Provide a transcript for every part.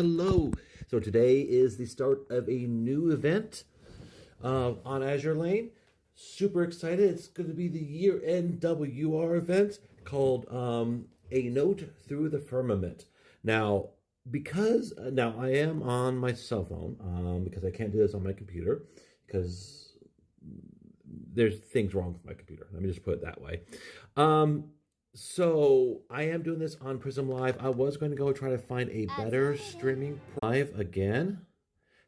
hello. So today is the start of a new event on Azur Lane. Super excited. It's going to be the year-end WR event called A Note Through the Firmament. Now, now I am on my cell phone because I can't do this on my computer because there's things wrong with my computer. Let me just put it that way. So I am doing this on Prism Live. I was going to go try to find a better streaming live again.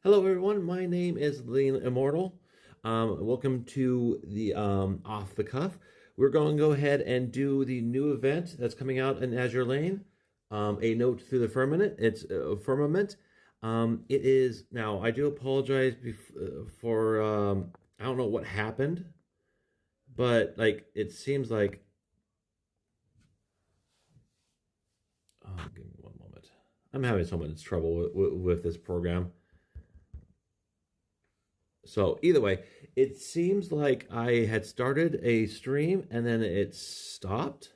Hello everyone, my name is Lane Immortal. Welcome to the Off the Cuff. We're going to go ahead and do the new event that's coming out in Azur Lane. A Note Through the Firmament. It's Firmament. It is now. I do apologize for I don't know what happened, but like it seems like. Oh, give me one moment. I'm having so much trouble with this program. So either way, it seems like I had started a stream and then it stopped.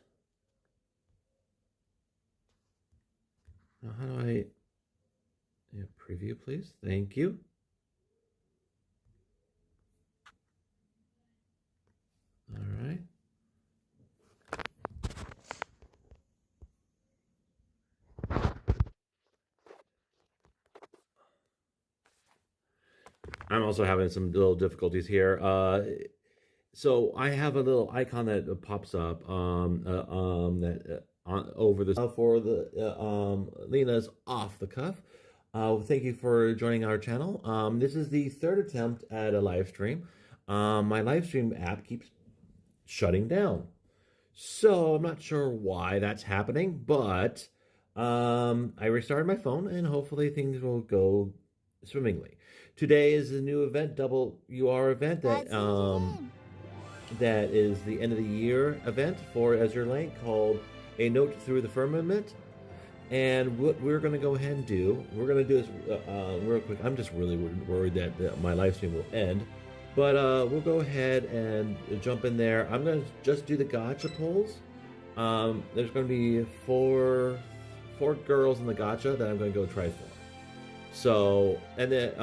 Now, how do I preview, please? Thank you. All right. I'm also having some little difficulties here. So I have a little icon that pops up over the for the Lena's Off the Cuff. Thank you for joining our channel. This is the third attempt at a live stream. My live stream app keeps shutting down, so I'm not sure why that's happening. But I restarted my phone, and hopefully things will go swimmingly. Today is a new event, WR event that is the end of the year event for Azur Lane called A Note Through the Firmament. And what we're going to go ahead and do, we're going to do this real quick. I'm just really worried that my live stream will end, but we'll go ahead and jump in there. I'm going to just do the Gacha polls. There's going to be four girls in the Gacha that I'm going to go try for. So, and then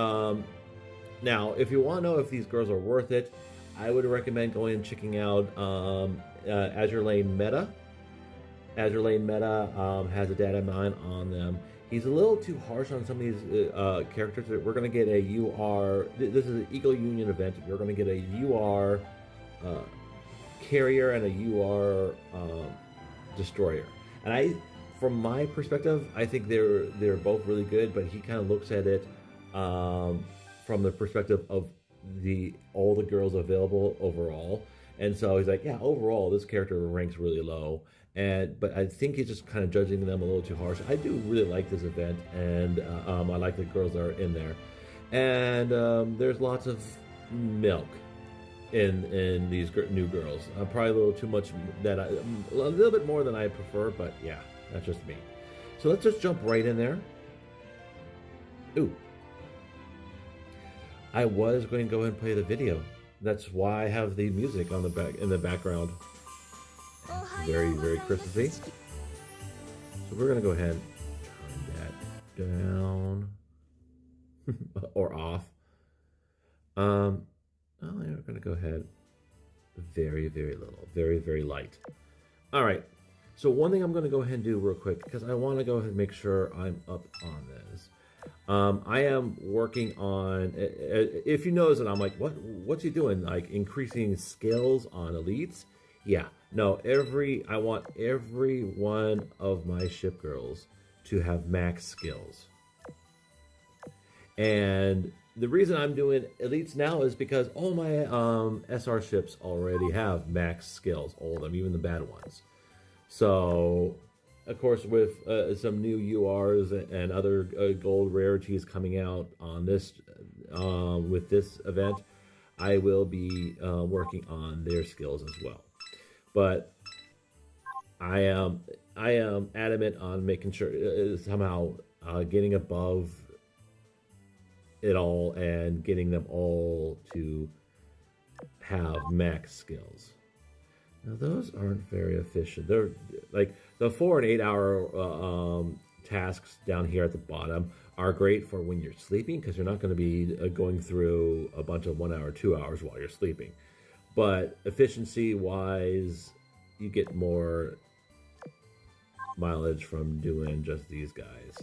now, if you want to know if these girls are worth it, I would recommend going and checking out Azur Lane Meta. Azur Lane Meta has a data mine on them. He's a little too harsh on some of these characters. We're going to get a UR. This is an Eagle Union event. We're going to get a UR carrier and a UR destroyer. And from my perspective, I think they're both really good. But he kind of looks at it from the perspective of all the girls available overall. And so he's like, yeah, overall, this character ranks really low. But I think he's just kind of judging them a little too harsh. I do really like this event, and I like the girls that are in there. And there's lots of milk in these new girls. Probably a little too much, a little bit more than I prefer, but yeah, that's just me. So let's just jump right in there. Ooh. I was going to go ahead and play the video. That's why I have the music on in the background. Very, very crispy. So we're going to go ahead and turn that down or off. We're going to go ahead very, very little, very, very light. All right. So one thing I'm going to go ahead and do real quick, because I want to go ahead and make sure I'm up on this. I am working on, if you notice that I'm like, what's he doing? Like increasing skills on elites? Yeah, no, I want every one of my ship girls to have max skills. And the reason I'm doing elites now is because all my SR ships already have max skills, all of them, even the bad ones. So, of course, with some new URs and other gold rarities coming out on this with this event, I will be working on their skills as well. But I am adamant on making sure somehow getting above it all and getting them all to have max skills. Now those aren't very efficient. They're like the 4 and 8 hour tasks down here at the bottom are great for when you're sleeping, because you're not going to be going through a bunch of 1 hour, 2 hours while you're sleeping. But efficiency wise, you get more mileage from doing just these guys.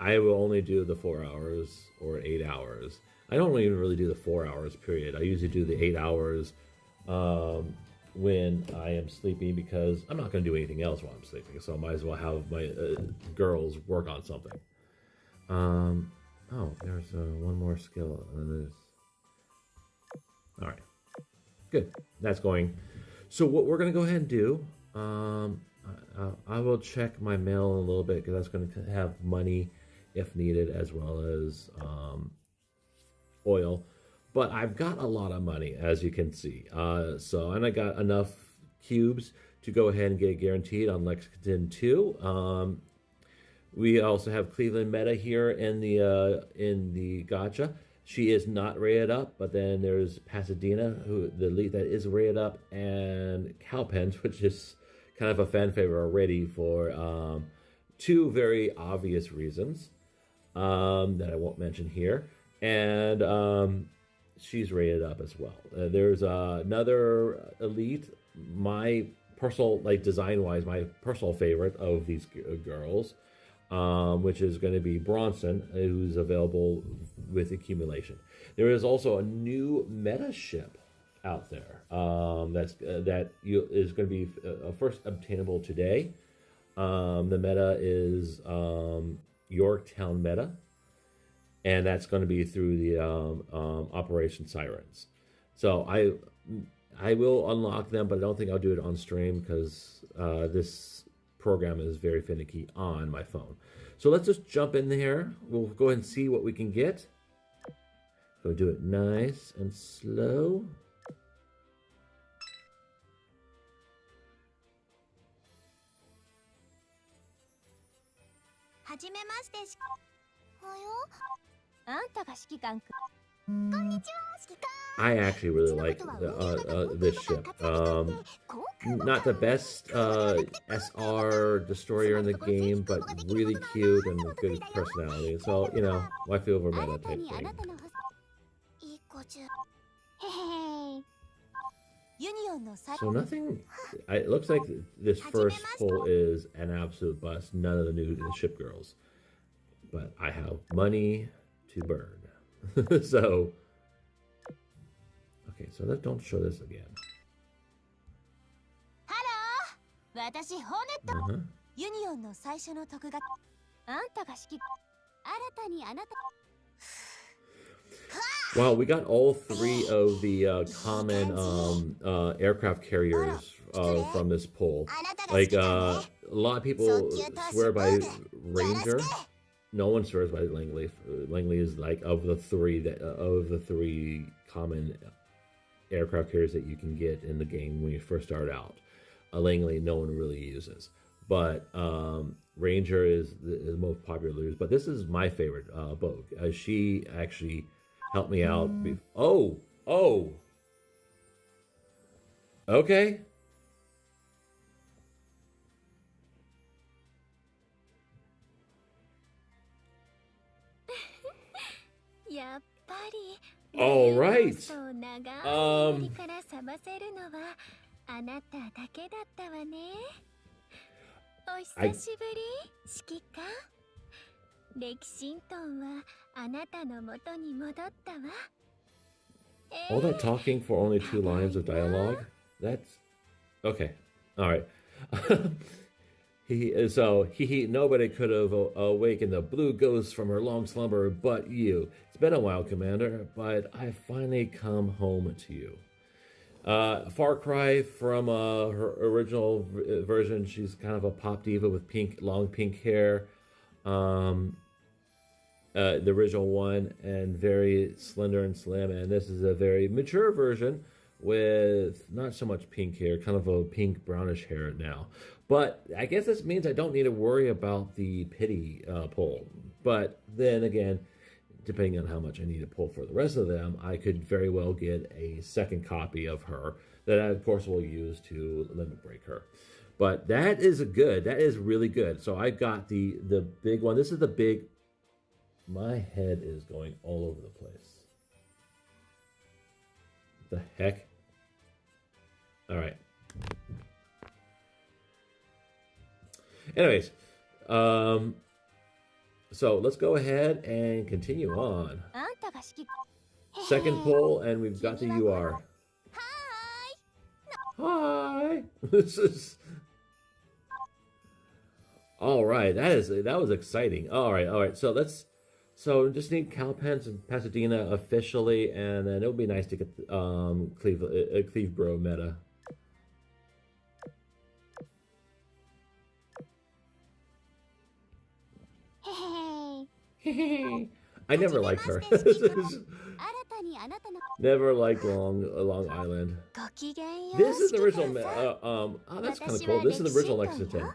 I will only do the 4 hours or 8 hours. I don't even really do the 4 hours period. I usually do the 8 hours when I am sleeping, because I'm not going to do anything else while I'm sleeping. So I might as well have my girls work on something. Oh, there's one more skill. All right, good. That's going. So what we're going to go ahead and do, I will check my mail in a little bit, because that's going to have money if needed, as well as oil. But I've got a lot of money, as you can see. And I got enough cubes to go ahead and get guaranteed on Lexington 2. We also have Cleveland Meta here in the Gacha. She is not rated up, but then there's Pasadena, who the lead that is rated up, and Cowpens, which is kind of a fan favorite already for two very obvious reasons that I won't mention here. And she's rated up as well. There's another elite, my personal, like design-wise, my personal favorite of these girls, which is going to be Bronson, who's available with accumulation. There is also a new meta ship out there that is going to be first obtainable today. The meta is Yorktown Meta, and that's going to be through the Operation Sirens. So I will unlock them, but I don't think I'll do it on stream, because this program is very finicky on my phone. So let's just jump in there. We'll go ahead and see what we can get. Go do it nice and slow. I actually really like this ship. Not the best SR destroyer in the game, but really cute and good personality. So, you know, wifey over meta type thing. So nothing, it looks like this first pull is an absolute bust. None of the new ship girls. But I have money to burn. So, okay, so don't show this again. Wow, we got all three of the common aircraft carriers from this pull. Like, a lot of people swear by Ranger. No one swears by Langley. Langley is like of the three common aircraft carriers that you can get in the game when you first start out. Langley, no one really uses, but Ranger is the most popular. But this is my favorite boat. She actually helped me out. Oh, okay. All right. All that talking for only 2 lines of dialogue? That's okay. All right. Nobody could have awakened the blue ghost from her long slumber but you. It's been a while, Commander, but I finally come home to you. Far cry from her original version. She's kind of a pop diva with long pink hair. The original one, and very slender and slim. And this is a very mature version with not so much pink hair, kind of a pink brownish hair now. But I guess this means I don't need to worry about the pity pull. But then again, depending on how much I need to pull for the rest of them, I could very well get a second copy of her that I, of course, will use to limit break her. But that is a good. That is really good. So I got the big one. This is the big. My head is going all over the place. The heck? All right. Anyways, so let's go ahead and continue on. Second poll, and we've got the UR. Hi. This is. All right. That was exciting. All right. So just need Calpens and Pasadena officially, and then it would be nice to get Cleve Bro meta. I never liked her. Never liked Long Island. This is the original. Oh, that's kind of cool. This is the original Lexington.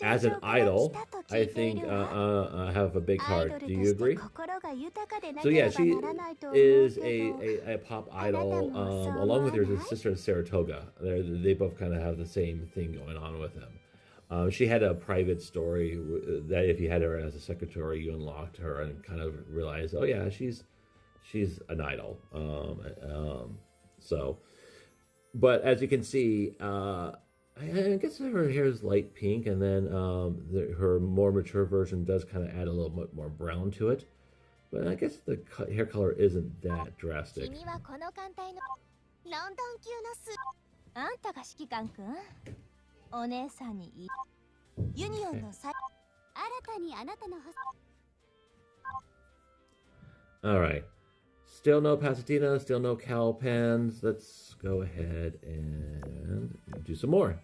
As an idol, I think I have a big heart. Do you agree? So yeah, she is a pop idol, along with her sister Saratoga. They both kind of have the same thing going on with them. She had a private story that if you had her as a secretary, you unlocked her and kind of realized, oh yeah, she's an idol. But as you can see, I guess her hair is light pink, and then her more mature version does kind of add a little bit more brown to it. But I guess the hair color isn't that drastic. All right. Still no Pasadena, still no Calpens. Let's go ahead and do some more.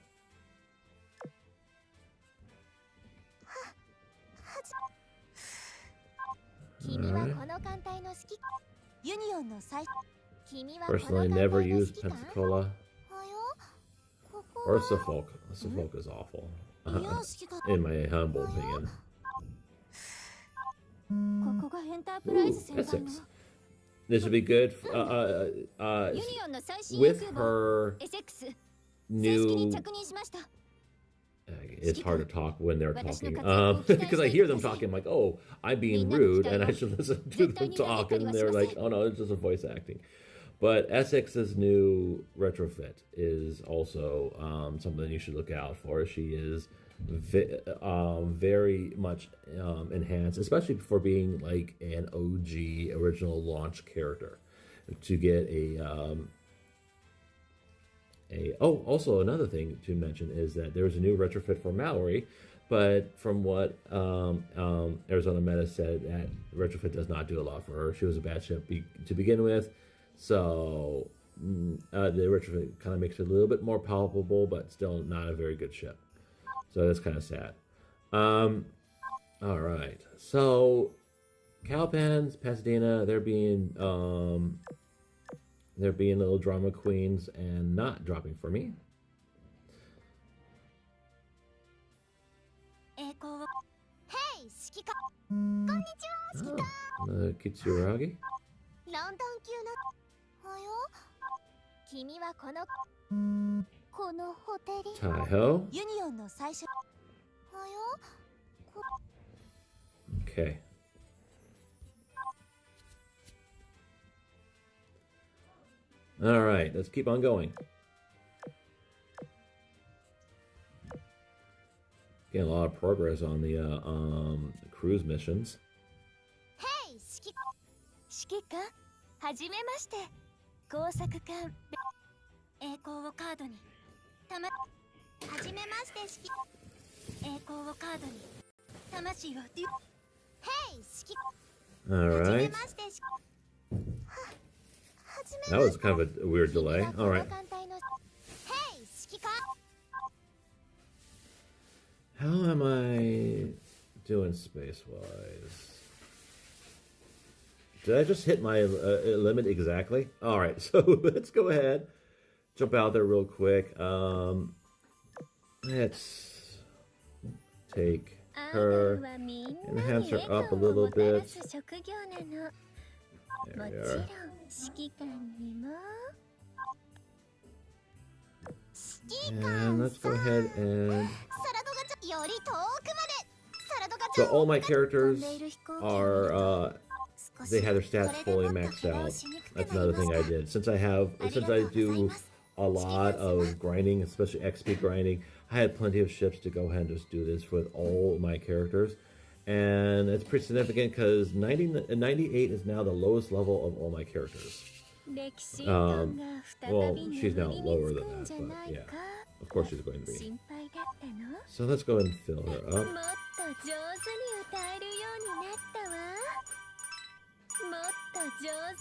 Right. Personally, never used Pensacola or Suffolk. Suffolk is awful, in my humble opinion. Ooh, Essex. This would be good with her new. It's hard to talk when they're talking because I hear them talking. I'm like, oh, I'm being rude, and I should listen to them talk. And they're like, oh no, it's just a voice acting. But Essex's new retrofit is also something you should look out for. She is very much enhanced, especially for being like an OG original launch character. To get also another thing to mention is that there's a new retrofit for Mallory, but from what Arizona Meta said, that retrofit does not do a lot for her. She was a bad ship to begin with, so the retrofit kind of makes it a little bit more palpable, but still not a very good ship. So that's kind of sad. All right, so Calpens, Pasadena, they're being little drama queens and not dropping for me. Kitsuragi. Taiho. Okay. All right, let's keep on going. Getting a lot of progress on the cruise missions. Hey, 指揮官、はじめまして。工作官、栄光をカードに。はじめまして、栄光をカードに。魂を。Hey, 指揮官。All right. That was kind of a weird delay. All right. How am I doing space-wise? Did I just hit my limit exactly? All right, so let's go ahead. Jump out there real quick. Let's take her, enhance her up a little bit. There we are. And let's go ahead and... So all my characters are, they have their stats fully maxed out. That's another thing I did. Since I do a lot of grinding, especially XP grinding, I had plenty of ships to go ahead and just do this with all my characters. And it's pretty significant because 98 is now the lowest level of all my characters. Well, she's now lower than that, but yeah. Of course she's going to be. So let's go ahead and fill her up.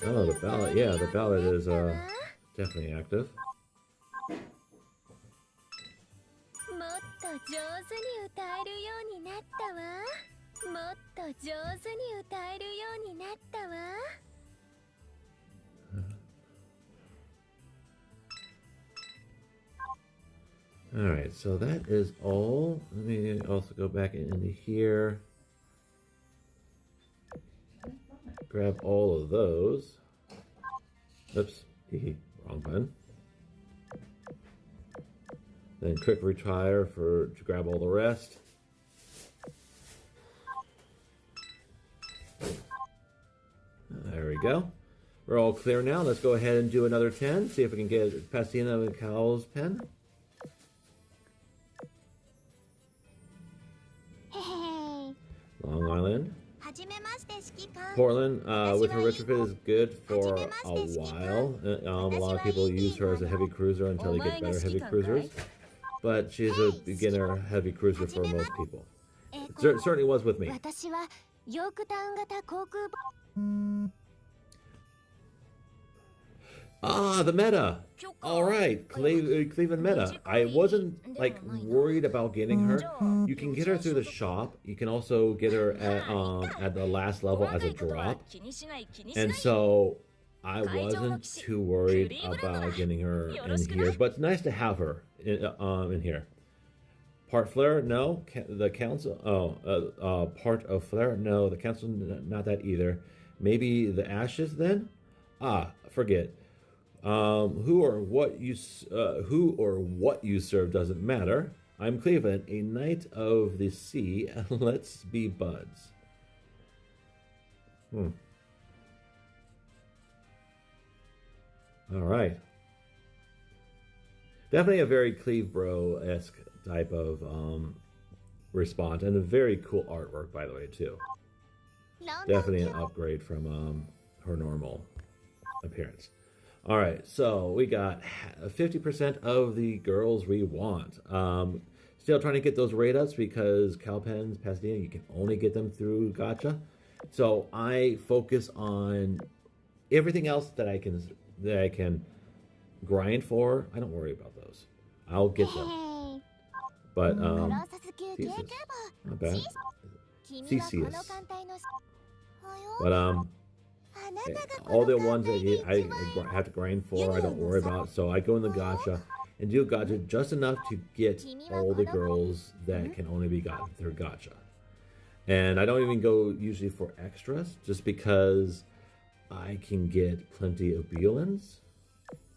Oh, the ballad. Yeah, the ballad is definitely active. Alright, so that is all. Let me also go back into here. Grab all of those. Oops, wrong button. Then quick retire to grab all the rest. There we go. We're all clear now. Let's go ahead and do another 10. See if we can get Pastina and Cal's pen. Long Island. Portland, with her retrofit is good for a while. A lot of people use her as a heavy cruiser until they get better heavy cruisers. But she's a beginner heavy cruiser for most people. It certainly was with me. Ah, the meta. All right, Cleveland meta. I wasn't like worried about getting her. You can get her through the shop. You can also get her at the last level as a drop. And so I wasn't too worried about getting her in here. But it's nice to have her in here. Part Flare? No. The council? Part of Flare? No. The council? Not that either. Maybe the Ashes then? Ah, forget. Who or what you serve doesn't matter. I'm Cleveland, a knight of the sea. Let's be buds. All right. Definitely a very Cleve Bro-esque type of response, and a very cool artwork, by the way, too. Definitely an upgrade from her normal appearance. All right, so we got 50% of the girls we want. Still trying to get those rate ups because Calpens, Pasadena, you can only get them through Gacha. So I focus on everything else that I can grind for. I don't worry about those. I'll get them. But Thesis, not bad. Theseus. But all the ones that I have to grind for, I don't worry about. So I go in the Gacha and do Gacha just enough to get all the girls that can only be gotten through Gacha. And I don't even go usually for extras, just because I can get plenty of Beolins.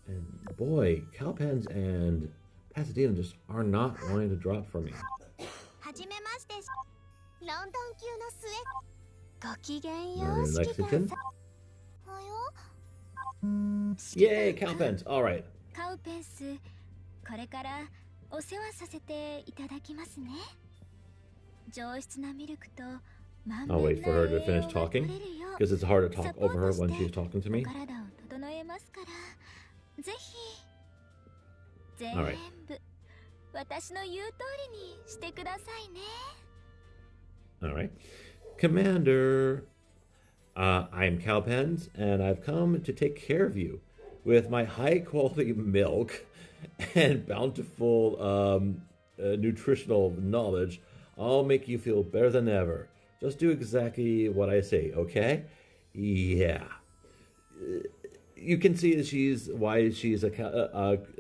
And boy, Calpens and Pasadena just are not wanting to drop for me. Lexington. Yay, Calpens! All right. I'll wait for her to finish talking, because it's hard to talk over her when she's talking to me. All right. All right. Commander, I'm Calpens, and I've come to take care of you with my high-quality milk and bountiful nutritional knowledge. I'll make you feel better than ever. Just do exactly what I say, okay? Yeah. You can see that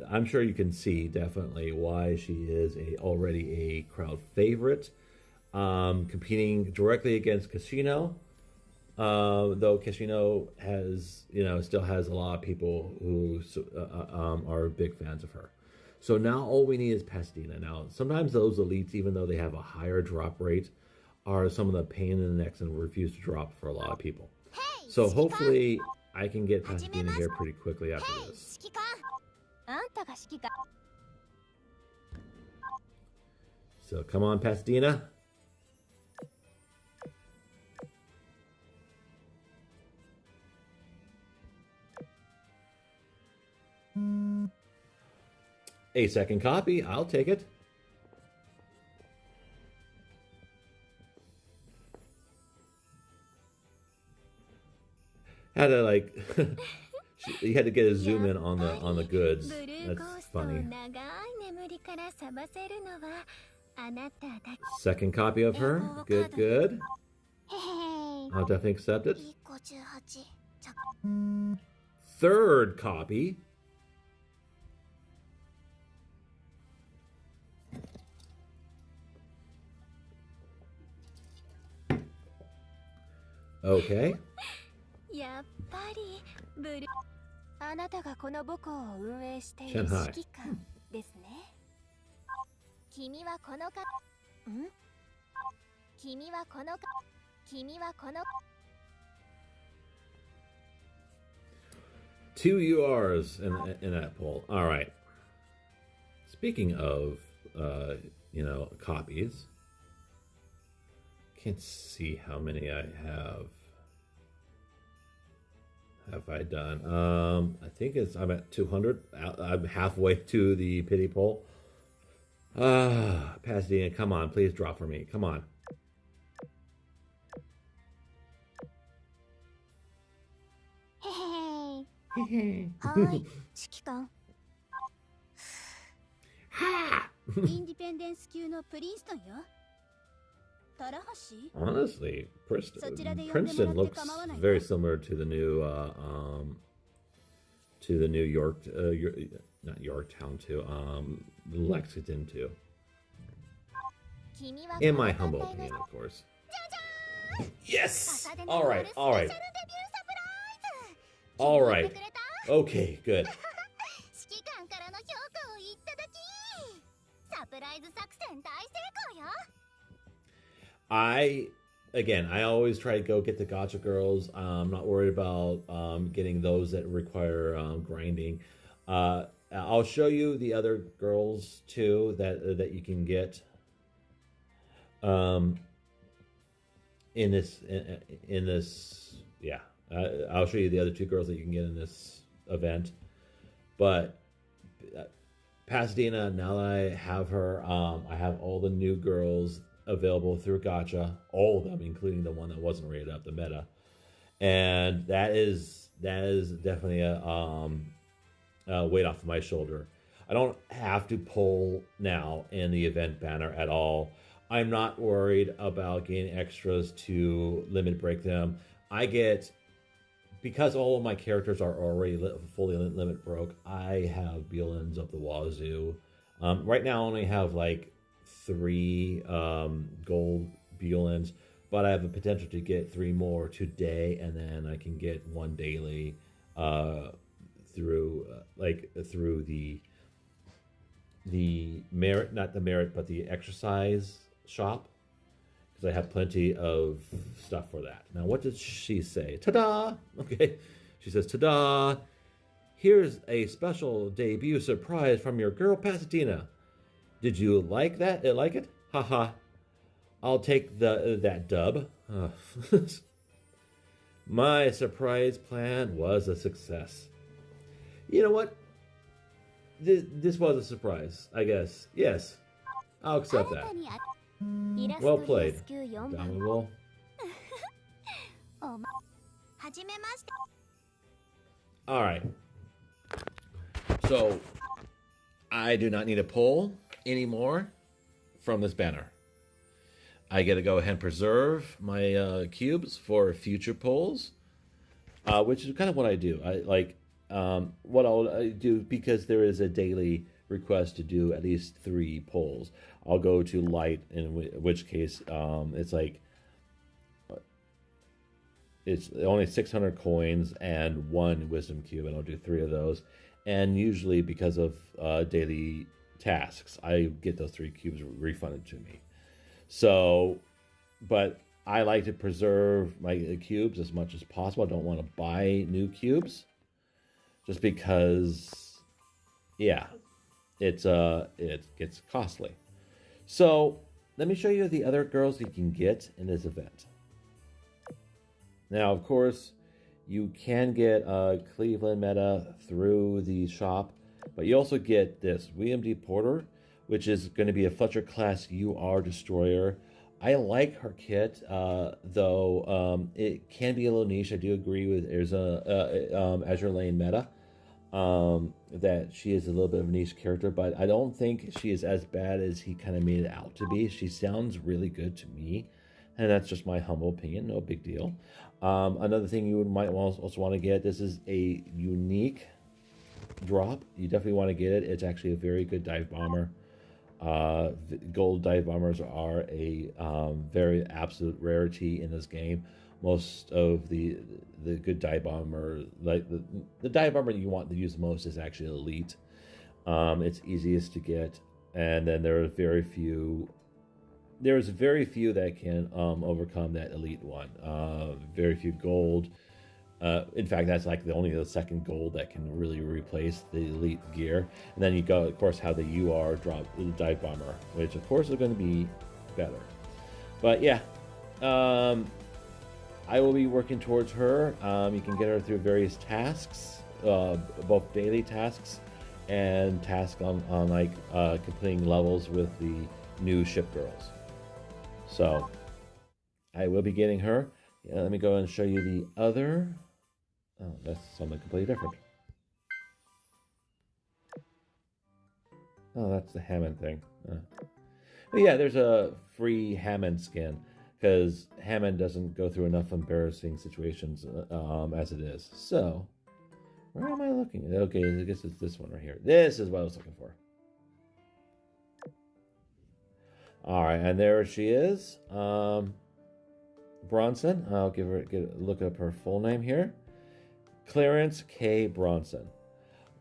I'm sure you can see definitely why she is already a crowd favorite. Competing directly against Casino, though Casino has, still has a lot of people who are big fans of her. So now all we need is Pasadena. Now, sometimes those elites, even though they have a higher drop rate, are some of the pain in the necks and refuse to drop for a lot of people. So hopefully I can get Pasadena here pretty quickly after this. So come on, Pasadena. A second copy, I'll take it. Had to like, you had to get a zoom in on the goods. That's funny. Second copy of her, good, good. I'll definitely accept it. Third copy. Okay. やっぱりブルーあなたがこの母校を運営している指上海揮官ですね。君はこのかん君はこのか君はこの 2 URs in that poll. All right. Speaking of, copies. Can't see how many I have. Have I done? I think I'm at 200. I'm halfway to the pity poll. Pasadena, come on, please draw for me. Come on. Hey. はい、指揮官。インディペンデンス級のプリンストンよ。Honestly, Princeton looks very similar to the new York, not Yorktown too, Lexington too. In my humble opinion, of course. Yes. All right. Okay, good. I always try to go get the Gacha girls. I'm not worried about getting those that require grinding. I'll show you the other girls too that you can get in this. Yeah, I'll show you the other 2 girls that you can get in this event. But Pasadena, now that I have her, I have all the new girls available through Gacha, all of them, including the one that wasn't rated up, the meta, and that is definitely a weight off my shoulder. I don't have to pull now in the event banner at all. I'm not worried about getting extras to limit break them. I get, because all of my characters are already fully limit broke, I have Beelins up the wazoo. Right now I only have like 3 gold Beelins, but I have the potential to get 3 more today, and then I can get 1 daily through the merit, not the merit, but the exercise shop, because I have plenty of stuff for that. Now, what did she say? Ta-da! Okay, she says, ta-da! Here's a special debut surprise from your girl Pasadena. Did you like that? Like it? Haha. I'll take that dub. My surprise plan was a success. You know what? This was a surprise, I guess. Yes. I'll accept that. Well played. Downable. Alright. So, I do not need a pull anymore from this banner. I get to go ahead and preserve my cubes for future pulls, which is kind of what I do. What I'll do, because there is a daily request to do at least 3 pulls. I'll go to light, in which case it's only 600 coins and 1 wisdom cube, and I'll do 3 of those. and usually because of daily tasks, I get those 3 cubes refunded to me. So, but I like to preserve my cubes as much as possible. I don't want to buy new cubes, just because, yeah, it gets costly. So let me show you the other girls you can get in this event. Now, of course, you can get Cleveland meta through the shop, but you also get this William D. Porter, which is going to be a Fletcher class UR destroyer. I like her kit, though it can be a little niche. I do agree with there's a Azur Lane meta that she is a little bit of a niche character, but I don't think she is as bad as he kind of made it out to be. She sounds really good to me, and that's just my humble opinion. No big deal. Another thing you might also want to get, this is a unique drop. You definitely want to get it. It's actually a very good dive bomber. Gold dive bombers are a very absolute rarity in this game. Most of the good dive bomber, like the dive bomber you want to use the most, is actually elite. It's easiest to get, and then there are very few. There's very few that can overcome that elite one. Very few gold. In fact, that's like the second gold that can really replace the elite gear. And then you go, of course, how the UR drop the dive bomber, which of course is going to be better. But yeah, I will be working towards her. You can get her through various tasks, both daily tasks and tasks on like completing levels with the new ship girls. So I will be getting her. Yeah, let me go and show you the other. Oh, that's something completely different. Oh, that's the Hammond thing. But yeah, there's a free Hammond skin, because Hammond doesn't go through enough embarrassing situations as it is. So, where am I looking? Okay, I guess it's this one right here. This is what I was looking for. All right, and there she is. Bronson. I'll look up her full name here. Clarence K. Bronson.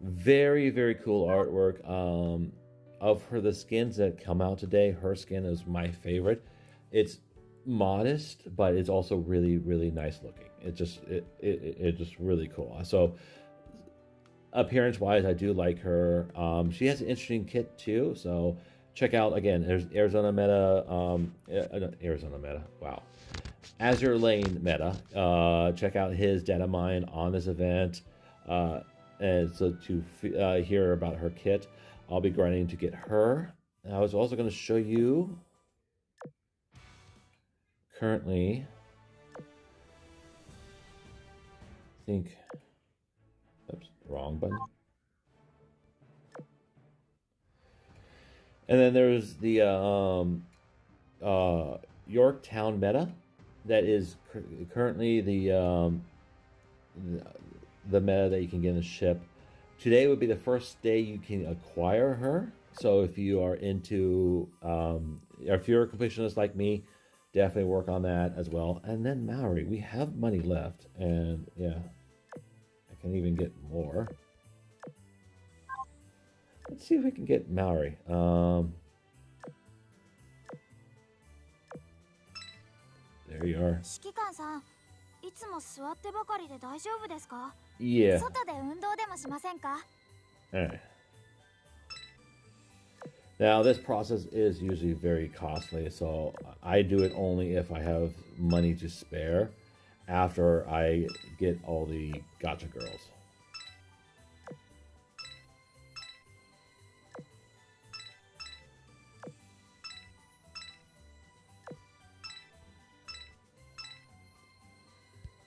Very, very cool artwork. Of the skins that come out today, her skin is my favorite. It's modest, but it's also really, really nice looking. It's just really cool. So appearance wise, I do like her. She has an interesting kit too. So check out, again, there's Arizona Meta. Arizona Meta. Wow. Azur Lane meta. Check out his data mine on this event. And so to hear about her kit, I'll be grinding to get her. I was also going to show you currently, I think, oops, wrong button. And then there's the Yorktown meta that is currently the meta that you can get in the ship. Today would be the first day you can acquire her. So if you are into, if you're a completionist like me, definitely work on that as well. And then Maori, we have money left, and yeah, I can even get more. Let's see if we can get Maori. There you are. Yeah. Alright. Now, this process is usually very costly, so I do it only if I have money to spare after I get all the Gacha girls.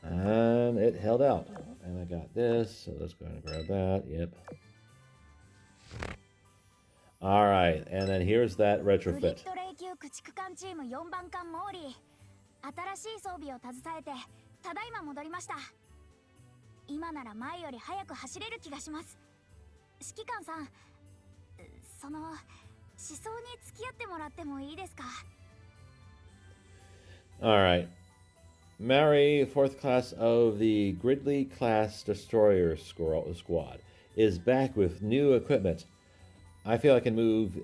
And it held out. And I got this, so let's go ahead and grab that. Yep. Alright, and then here's that retrofit. Alright. Mary, 4th class of the Gridley class destroyer squad. is back with new equipment. I feel I can move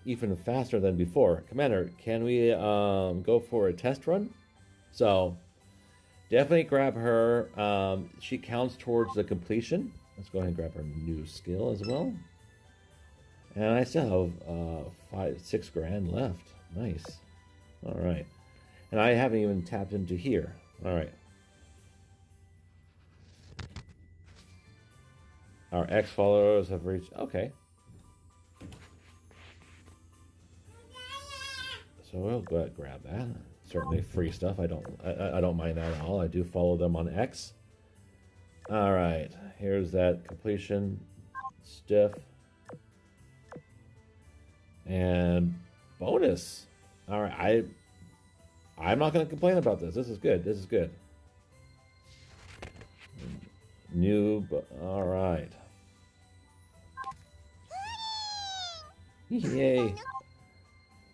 even faster than before. Commander, can we go for a test run? So definitely grab her. She counts towards the completion. Let's go ahead and grab her new skill as well. And I still have 6 grand left. Nice. All right. And I haven't even tapped into here. All right. Our X followers have reached. Okay. So we'll go ahead and grab that. Certainly free stuff. I don't mind that at all. I do follow them on X. All right. Here's that completion stiff. And bonus. All right. I'm not going to complain about this. This is good. This is good. All right. Yay.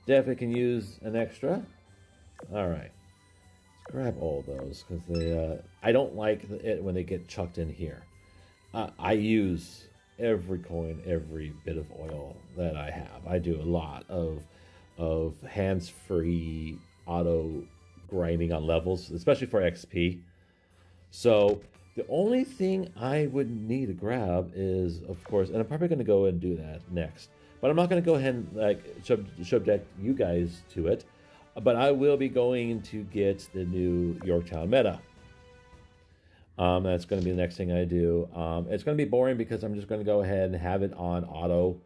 Definitely can use an extra. All right. Let's grab all those because they. I don't like it when they get chucked in here. I use every coin, every bit of oil that I have. I do a lot of hands-free auto grinding on levels, especially for XP. So the only thing I would need to grab is, of course, and I'm probably going to go and do that next. But I'm not going to go ahead and like subject you guys to it. But I will be going to get the new Yorktown meta. That's going to be the next thing I do. It's going to be boring because I'm just going to go ahead and have it on auto.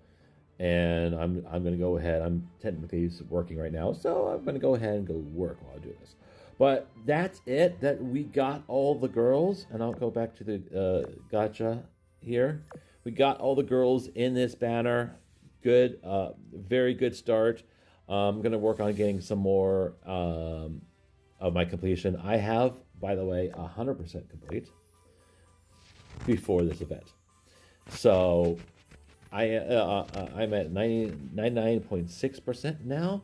And I'm going to go ahead. I'm technically working right now. So I'm going to go ahead and go work while I do this. But that's it. That we got all the girls. And I'll go back to the gacha here. We got all the girls in this banner. Good. Very good start. I'm going to work on getting some more of my completion. I have, by the way, 100% complete before this event. So I'm at 99.6% now.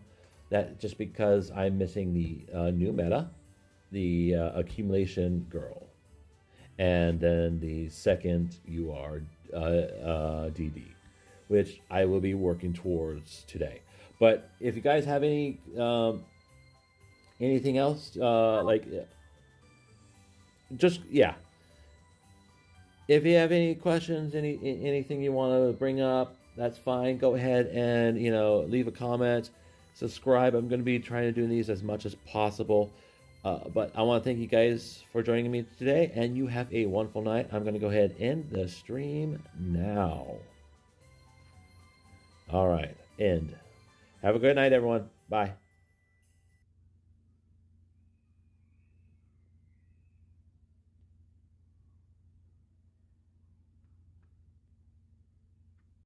That just because I'm missing the new meta, the accumulation girl, and then the second UR DD, which I will be working towards today. But if you guys have any anything else, if you have any questions, anything you want to bring up, that's fine. Go ahead and leave a comment, subscribe. I'm going to be trying to do these as much as possible. But I want to thank you guys for joining me today, and you have a wonderful night. I'm going to go ahead and end the stream now. All right, end. Have a good night, everyone. Bye.